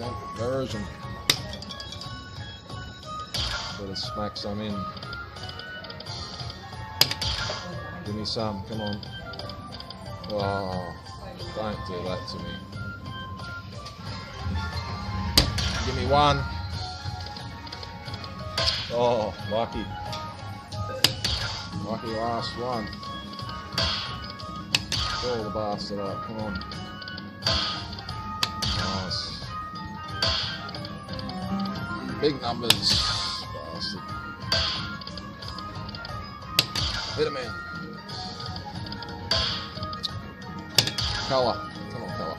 20% version. Better smack some in. Give me some, come on. Oh, don't do that to me. Give me one. Oh, lucky. Lucky last one. Pull the bastard up, come on. Nice. Big numbers, bastard. Hit him in. Colour. Come on, colour.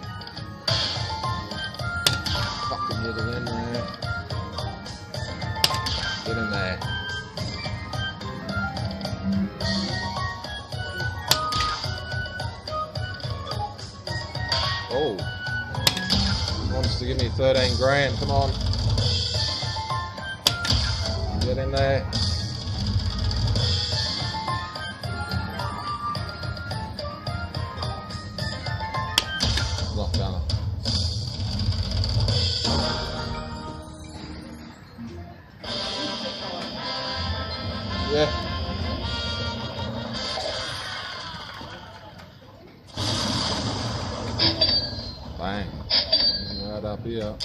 Fucking hit it in there. Get in there. Oh. He wants to give me 13 grand. Come on. Get in there. Not gonna. Yeah. Bang. Right up here.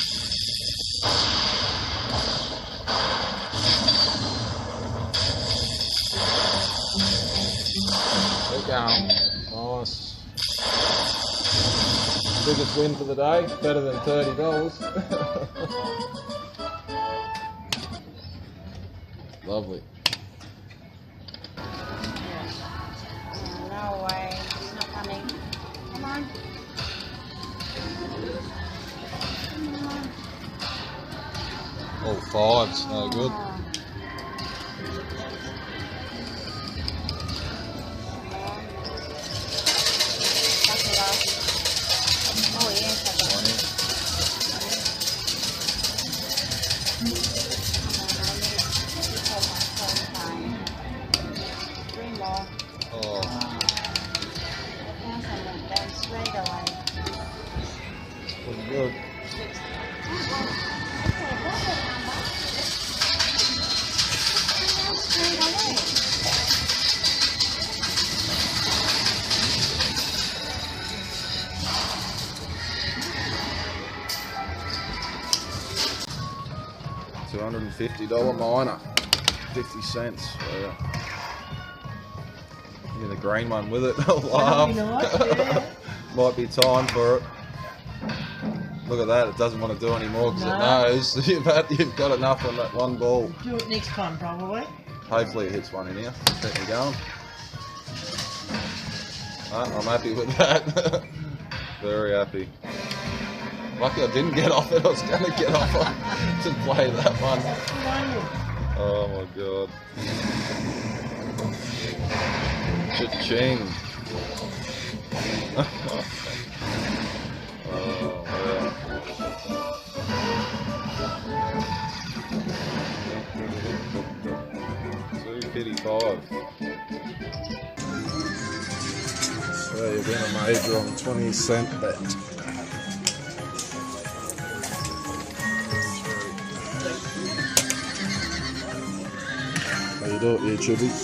Keep going. Nice. Biggest win for the day. Better than $30. Lovely. No way. It's not coming. Come on. All fives. No good. Oh, yes. Oh. Straight away. Pretty good. Straight away. $250 miner. 50 cents. Yeah. Give me the green one with it. I'll laugh. Might be time for it. Look at that, it doesn't want to do any more because it knows you've got enough on that one ball. Do it next time, probably. Hopefully it hits one in here. Keep me going. I'm happy with that. Very happy. Lucky I didn't get off it. I was going to get off to play that one. Oh my god. Cha-ching. Oh yeah. $2.55. So you win a major on 20-cent bet. How you do it, YouTubers?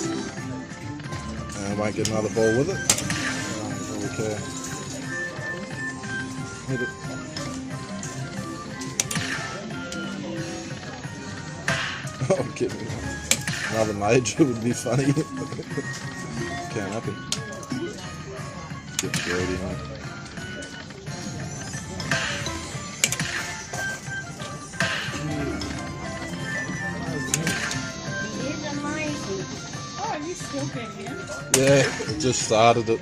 And I might get another ball with it. Okay. Hit it. Oh, I'm kidding. Another major would be funny. Can't happen. Get greedy, mate. Oh, you still getting in? Yeah, it just started it.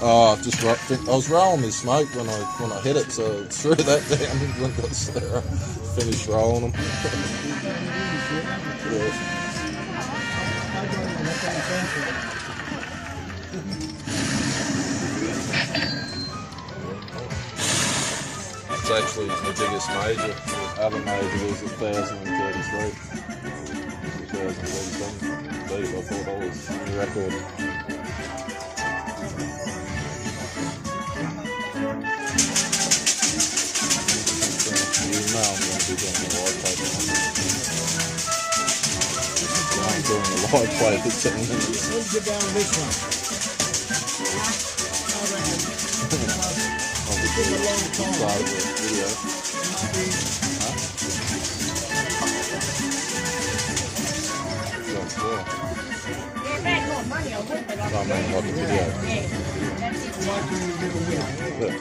Oh, I was rolling my smoke when I hit it, so threw that down when got Sarah finished rolling them. Yeah. It's actually the biggest major. The other major was 1,033. 1,037. I thought that was a record. I'm doing a live play for 10 minutes. Let's get down this one. It's been a long time. Started the video. I mean, like a video. Look.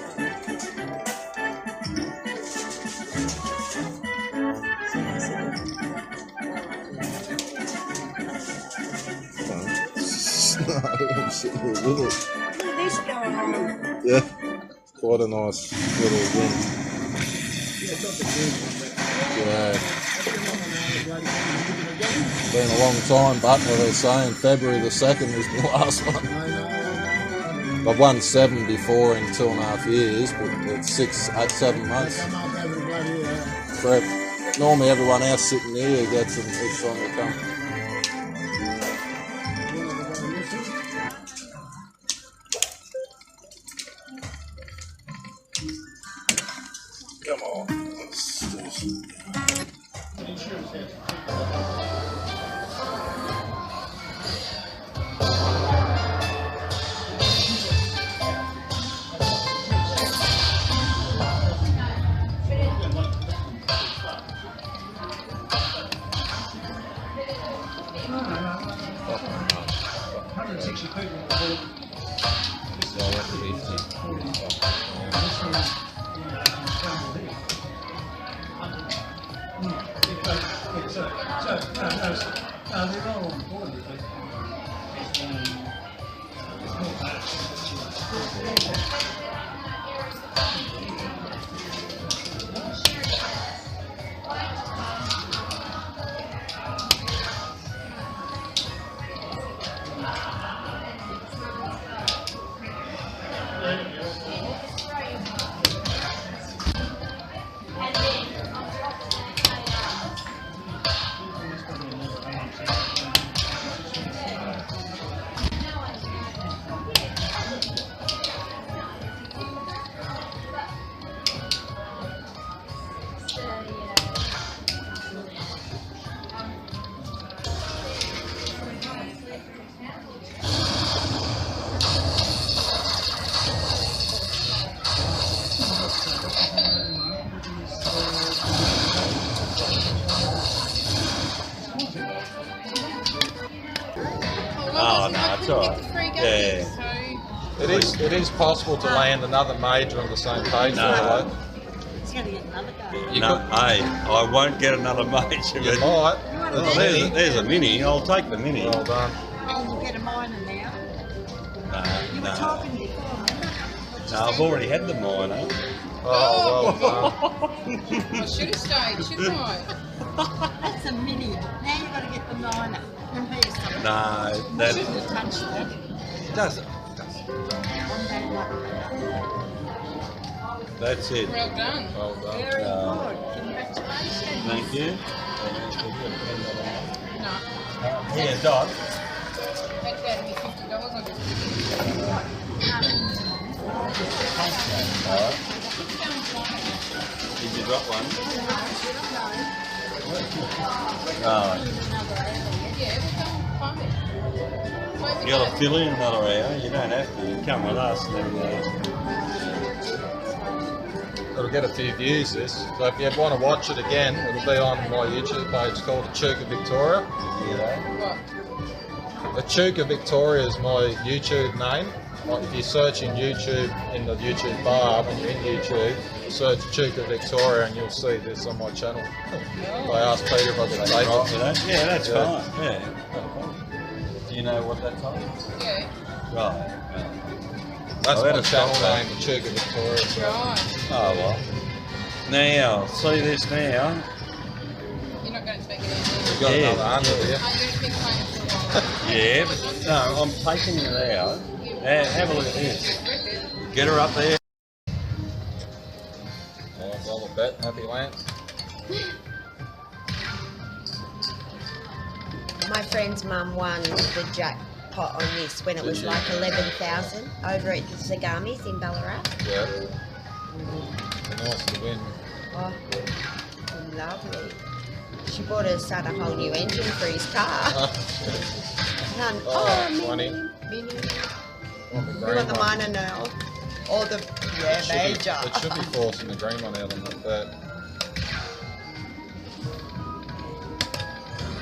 Yeah, quite a nice little win. Yeah. Been a long time, but what they're saying, February the 2nd was the last one. I've won 7 before in 2.5 years, but it's 7 months. So normally everyone else sitting here gets them each time they come. Come on. Oh, no, it's alright. Yeah. It is possible to land another major on the same page. No. He's going to get another go. No, hey, I won't get another major. You but- might. Oh, there's a mini. I'll take the mini. Well done. Oh, we'll get a minor now. You were No, talking before, remember? no, I've already had the minor. Oh, well I should have stayed, shouldn't I? That's a mini. Now you've got to get the minor. Remember you said No, you that shouldn't have touched that. doesn't. One bad luck. That's it. Well done. done. Well done. Very good. Congratulations. Thank you. No, Here, Doc. that had to be $50. I just Did you drop one? Oh, yeah, we'll go find it. you got to fill in another hour. You don't have to. You come with us and then. It'll get a few views this. So if you want to watch it again, it'll be on my YouTube page called Echuca Victoria. What? Echuca Victoria is my YouTube name. Like if you search in YouTube, in the YouTube bar, when you're in YouTube, search Echuca Victoria and you'll see this on my channel. I asked Peter if I could take it. Yeah, that's Yeah. fine. Yeah. Do you know what that's on? Yeah, Right. That's Oh, my that'll channel stop name, Echuca Victoria. So. right. Oh well. Now, see this now. You're not going to take it out. You've got Yeah. another under here. Are you going to be playing for a while? Yeah, but no, I'm taking it out. Have a look at this. Get her up there. Well, a bet. Happy Lance. My friend's mum won the jackpot on this when it was like 11,000 over at the Zagamis in Ballarat. Yeah. Nice to win. Oh, Lovely. She bought her son a whole new engine for his car. Oh, Mini. 20. Mini. Want the You green want the one. minor now? Or the, yeah, It should major. be- It should be forcing the green one out on like that.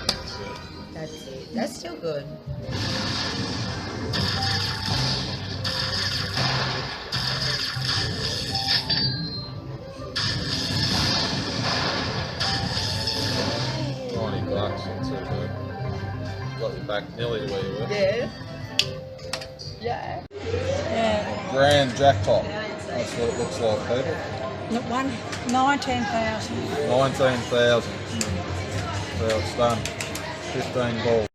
That's it. That's it. That's still good. $90, that's it. Got you back nearly where you were. Yeah. Yeah. Grand Jackpot. That's what it looks like, people. 19,000. 19,000. So it's done. 15 balls.